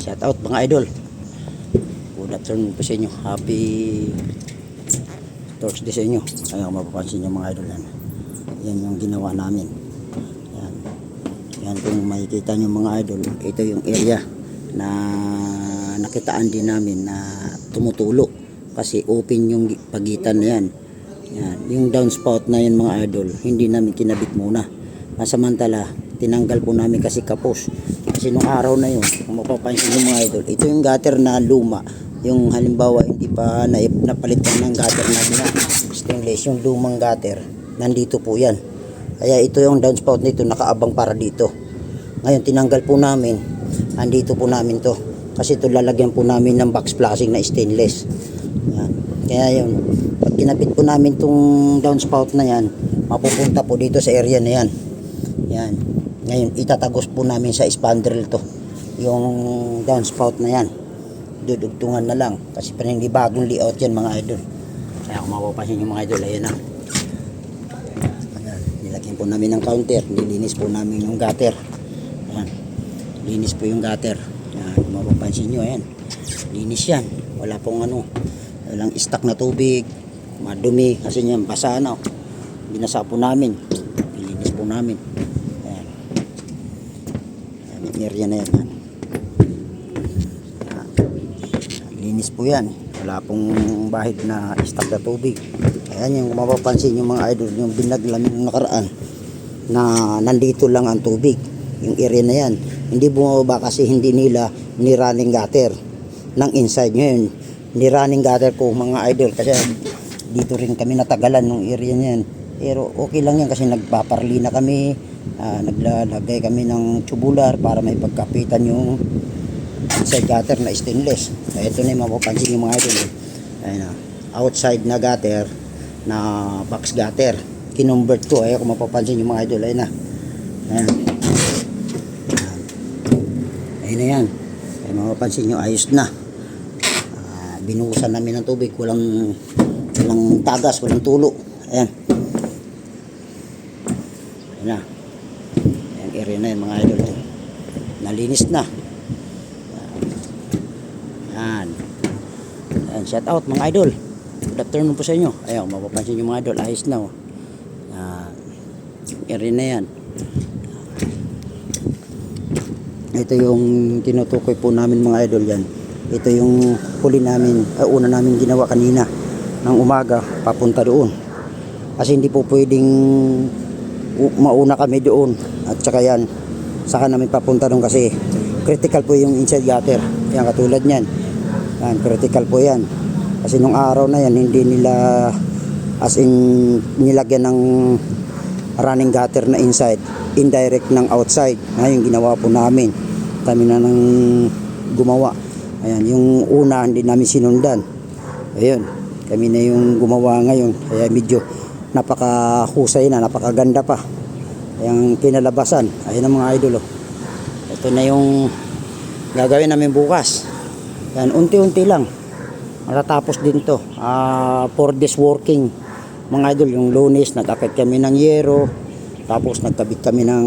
Shout out mga idol. Good afternoon po sa inyo. Happy Thursday sa inyo. Ayun, mapapansin nyo mga idol yan. Yan yung ginawa namin. Yan. Yan kung makikita nyo mga idol. Ito yung area na nakitaan din namin na tumutulo. Kasi open yung pagitan na yan. Yan. Yung downspout na yan mga idol, hindi namin kinabit muna. Samantala, tinanggal po namin kasi kapos. Kasi nung araw na yun, kung mapapansin nyo mga idol, ito yung gutter na luma. Yung halimbawa hindi pa napalitan ng gutter natin na stainless, yung lumang gutter, nandito po yan. Kaya ito yung downspout nito, nakaabang para dito. Ngayon tinanggal po namin, andito po namin to. Kasi ito lalagyan po namin ng box flashing na stainless. Yan. Kaya yun, pag kinapit po namin tong downspout na yan, mapupunta po dito sa area na yan. Yan. Ngayon itatagos po namin sa spandrel to, yung downspout na yan. Dudugtungan na lang kasi pa hindi bagong layout yan mga idol. Kaya kung mapapansin yung mga idol, ayan na. Ayan. Nilagyan po namin ng counter, nilinis po namin yung gutter. Ayan. Linis po yung gutter. Ayan. Kung mapapansin nyo, ayan, linis yan. Wala pong walang stock na tubig, madumi kasi yan basa na. Binasa po namin, nilinis po namin. Ayan. Ayan, yung area na yan. Linis po yan, wala pong bahid na stock na tubig. Ayan yung mapapansin yung mga idol, yung binaglamin ng nakaraan na nandito lang ang tubig, yung area na yan. Hindi bumaba kasi hindi nila ni-running gutter ng inside. Ngayon ni-running gutter po mga idol kasi dito rin kami natagalan ng area na yan. Pero okay lang yan kasi nagpaparlina kami, naglalagay kami ng tubular para may pagkapitan yung inside gutter na stainless. Ito na yung mapapansin yung mga idol. Ayun, outside na gutter na box gutter. Kinonvert ko. Ayun kung mapapansin yung mga idol. Ayun na. Ayun. Ayun na yan. Ayun, mapapansin nyo, ayos na. Binuhusan namin ng tubig. Walang tagas, walang tulo. Ayan. Ayun na. Ayan, area na yan mga idol. Nalinis na. Yan. Yan, shout out mga idol. Good afternoon po sa inyo. Ayun, mapapansin nyo mga idol, ayos na. Yan. Area na yan. Ito yung tinutukoy po namin mga idol yan. Ito yung huli namin, una namin ginawa kanina ng umaga, papunta doon. Kasi hindi po pwedeng mauna kami doon. At saka yan, saka namin papunta doon kasi critical po yung inside gutter. Yan, katulad nyan. Yan, critical po yan. Kasi nung araw na yan, hindi nila as in nilagyan ng running gutter na inside, indirect ng outside. Yung ginawa po namin. Kami na nang gumawa. Ayan, yung una hindi namin sinundan. Ayun, kami na yung gumawa ngayon. Kaya medyo napakahusay na, napakaganda pa. Yung kinalabasan. Ayun ang mga idol. Ito na yung gagawin namin bukas. Yan, unti-unti lang. Matatapos din to. 4 days working. Mga idol, yung Lunes, nag-akit kami ng yero. Tapos nagkabit kami ng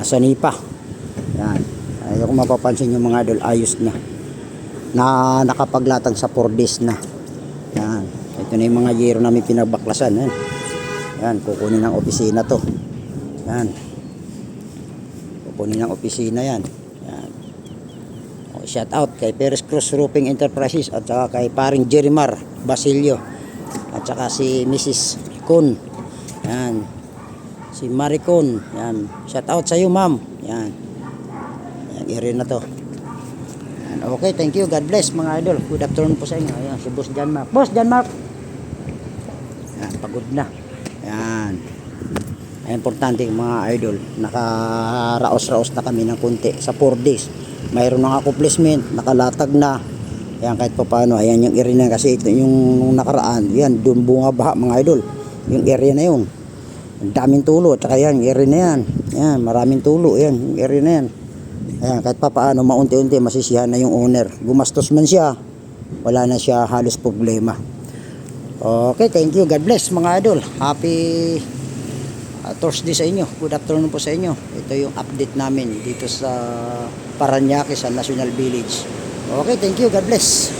sanipa. Yan. Ayaw kung mapapansin yung mga idol, ayos na. Nakapaglatag sa 4 days na. Yan. Ito na yung mga yero namin pinabaklasan. Yan. Yan, kukunin ng opisina to. Yan. Kukunin ng opisina yan. Shout out kay Perez Cruz Roofing Enterprises at saka kay paring Jerimar Basilio at saka si Mrs. Kun. Yan. Si Maricon. Yan. Shout out sa iyo, ma'am. Yan. Yan, area na to. Yan. Okay, thank you. God bless mga idol. Good afternoon po sa inyo. Ayan, si Boss John Mark. Boss John Mark. Yan, pagod na. Yan. Ay, importante mga idol. Nakaraos-raos na kami ng kunti sa 4 days. Mayroon ng accomplishment, nakalatag na. Ayan, kahit pa paano, ayan yung area na kasi ito yung nakaraan. Yan, doon bunga baha mga idol. Yung area na yun. Ang daming tulo, tsaka yan, yung area na yan. Yan, maraming tulo, yan, yung area na yan. Ayan, kahit pa paano, maunti-unti masisiyahan na yung owner. Gumastos man siya, wala na siya halos problema. Okay, thank you. God bless mga idol. Happy Thursday sa inyo. Good afternoon po sa inyo. Ito yung update namin dito sa Parañaque sa National Village. Okay, thank you. God bless.